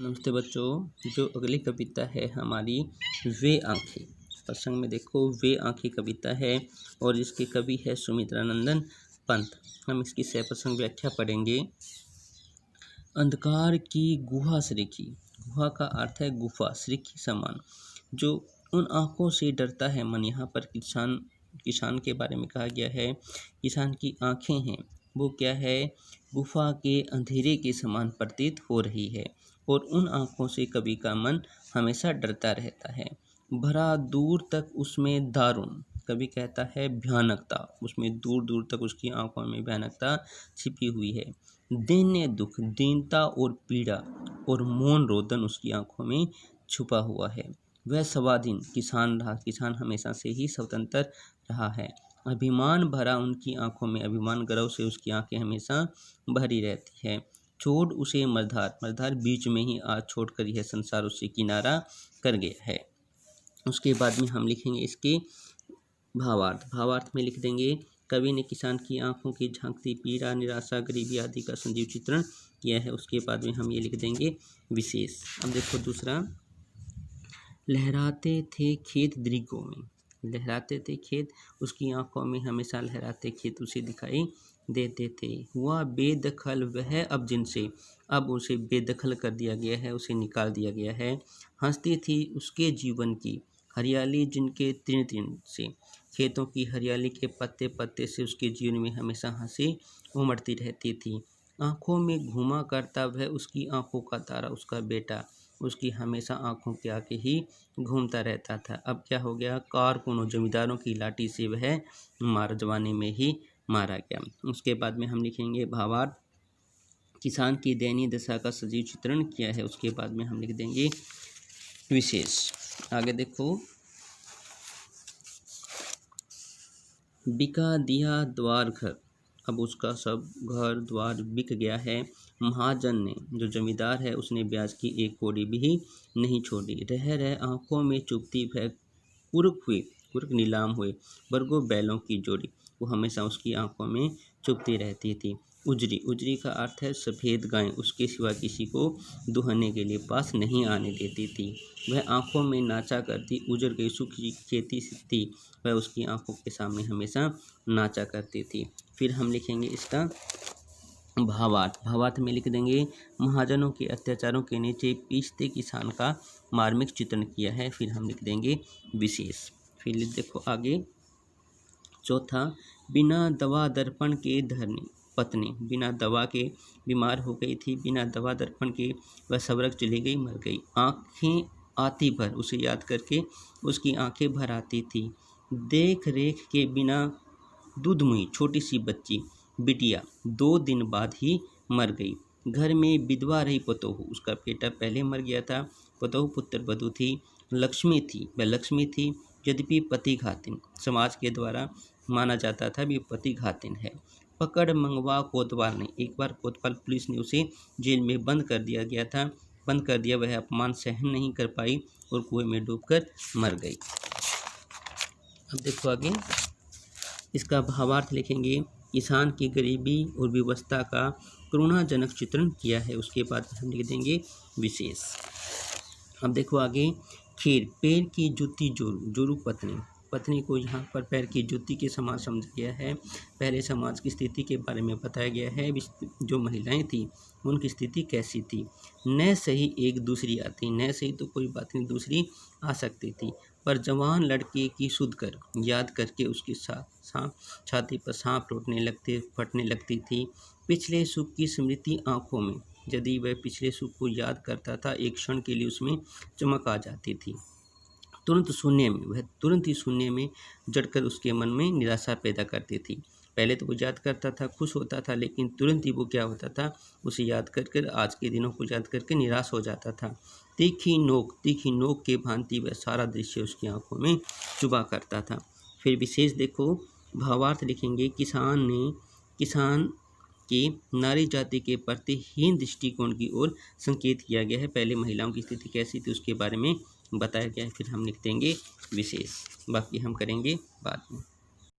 नमस्ते बच्चों। जो अगली कविता है हमारी वे आंखें। प्रसंग में देखो, वे आंखें कविता है और इसके कवि है सुमित्रानंदन पंत। हम इसकी सह प्रसंग व्याख्या पढ़ेंगे। अंधकार की गुहा सरीखी। गुहा का अर्थ है गुफा, सरीखी समान। जो उन आंखों से डरता है मन। यहाँ पर किसान के बारे में कहा गया है। किसान की आंखें हैं वो क्या है, गुफा के अंधेरे के समान प्रतीत हो रही है और उन आंखों से कवि का मन हमेशा डरता रहता है। भरा दूर तक उसमें दारुण, कवि कहता है भयानकता, उसमें दूर दूर तक उसकी आंखों में भयानकता छिपी हुई है। दैन्य दुख, दीनता और पीड़ा और मौन रोदन उसकी आंखों में छुपा हुआ है। वह स्वाधीन किसान रहा, किसान हमेशा से ही स्वतंत्र रहा है। अभिमान भरा उनकी आंखों में, अभिमान गर्व से उसकी आंखें हमेशा भरी रहती है। छोड़ उसे मझधार, मझधार बीच में ही आज छोड़कर यह संसार उससे किनारा कर गया है। उसके बाद में हम लिखेंगे इसके भावार्थ। भावार्थ में लिख देंगे, कवि ने किसान की आंखों की झांकती पीड़ा, निराशा, गरीबी आदि का संजीव चित्रण किया है। उसके बाद में हम ये लिख देंगे विशेष। अब देखो दूसरा, लहराते थे खेत दृगों में। लहराते थे खेत, उसकी आंखों में हमेशा लहराते खेत उसे दिखाई देते थे। हुआ बेदखल वह अब जिनसे, अब उसे बेदखल कर दिया गया है, उसे निकाल दिया गया है। हंसती थी उसके जीवन की हरियाली जिनके तृण तृण से, खेतों की हरियाली के पत्ते पत्ते से उसके जीवन में हमेशा हंसी उमड़ती रहती थी। आंखों में घूमा करता वह उसकी आंखों का तारा, उसका बेटा उसकी हमेशा आंखों के आगे ही घूमता रहता था। अब क्या हो गया, कारकुनों जमींदारों की लाठी से वह जवानी में ही मारा गया। उसके बाद में हम लिखेंगे भावार्थ। किसान की दयनीय दशा का सजीव चित्रण किया है। उसके बाद में हम लिख देंगे विशेष। आगे देखो, बिका दिया द्वार घर, अब उसका सब घर द्वार बिक गया है। महाजन ने, जो जमींदार है, उसने ब्याज की एक कौड़ी भी नहीं छोड़ी। रह रह आंखों में चुभती वह कुर्क नीलाम हुए बरगो बैलों की जोड़ी, वो हमेशा उसकी आंखों में चुभती रहती थी। उजरी, उजरी का अर्थ है सफ़ेद गाय, उसके सिवा किसी को दुहने के लिए पास नहीं आने देती थी। वह आंखों में नाचा करती, उजर गई सुखी खेती थी, वह उसकी आंखों के सामने हमेशा नाचा करती थी। फिर हम लिखेंगे इसका भावार्थ। भावार्थ में लिख देंगे, महाजनों के अत्याचारों के नीचे पीसते किसान का मार्मिक चित्रण किया है। फिर हम लिख देंगे विशेष। फिर देखो आगे, चौथा, बिना दवा दर्पण के धरनी पत्नी, बिना दवा के बीमार हो गई थी, बिना दवा दर्पण के वह सवरक चली गई, मर गई। आँखें आती भर, उसे याद करके उसकी आंखें भर आती थी। देख रेख के बिना दूध मुई, छोटी सी बच्ची बिटिया 2 दिन बाद ही मर गई। घर में विधवा रही पतोहू, उसका बेटा पहले मर गया था। पतोहू पुत्र वधू थी, लक्ष्मी थी, वह लक्ष्मी थी यद्यपि पति घातिन, समाज के द्वारा माना जाता था भी पति घातिन है। पकड़ मंगवा कोतवाल ने, एक बार कोतवाल पुलिस ने उसे जेल में बंद कर दिया गया था, बंद कर दिया। वह अपमान सहन नहीं कर पाई और कुएं में डूबकर मर गई। अब देखो आगे, इसका भावार्थ लिखेंगे, किसान की गरीबी और विवशता का करुणाजनक चित्रण किया है। उसके बाद हम लिख देंगे विशेष। अब देखो आगे, खीर, पैर की जूती जोरू, जोरू पत्नी, पत्नी को यहाँ पर पैर की जूती के समान समझा गया है। पहले समाज की स्थिति के बारे में बताया गया है, जो महिलाएं थी उनकी स्थिति कैसी थी। न सही एक दूसरी आती, न सही तो कोई बात नहीं, दूसरी आ सकती थी, पर जवान लड़के की सुध कर याद करके उसके साथ छाती पर सांप फटने लगती थी। पिछले सुख की स्मृति आंखों में, यदि वह पिछले सुख को याद करता था, एक क्षण के लिए उसमें चमक आ जाती थी। तुरंत ही शून्य में जड़कर उसके मन में निराशा पैदा करती थी। पहले तो वो याद करता था, खुश होता था, लेकिन तुरंत ही वो क्या होता था, उसे याद कर आज के दिनों को याद करके निराश हो जाता था। तीखी नोक के भांति वह सारा दृश्य उसकी आंखों में चुभा करता था। फिर विशेष देखो, भावार्थ लिखेंगे, किसान के नारी जाति के प्रति हीन दृष्टिकोण की ओर संकेत किया गया है। पहले महिलाओं की स्थिति कैसी थी उसके बारे में बताया गया है। फिर हम लिख देंगे विशेष, बाकी हम करेंगे बाद में।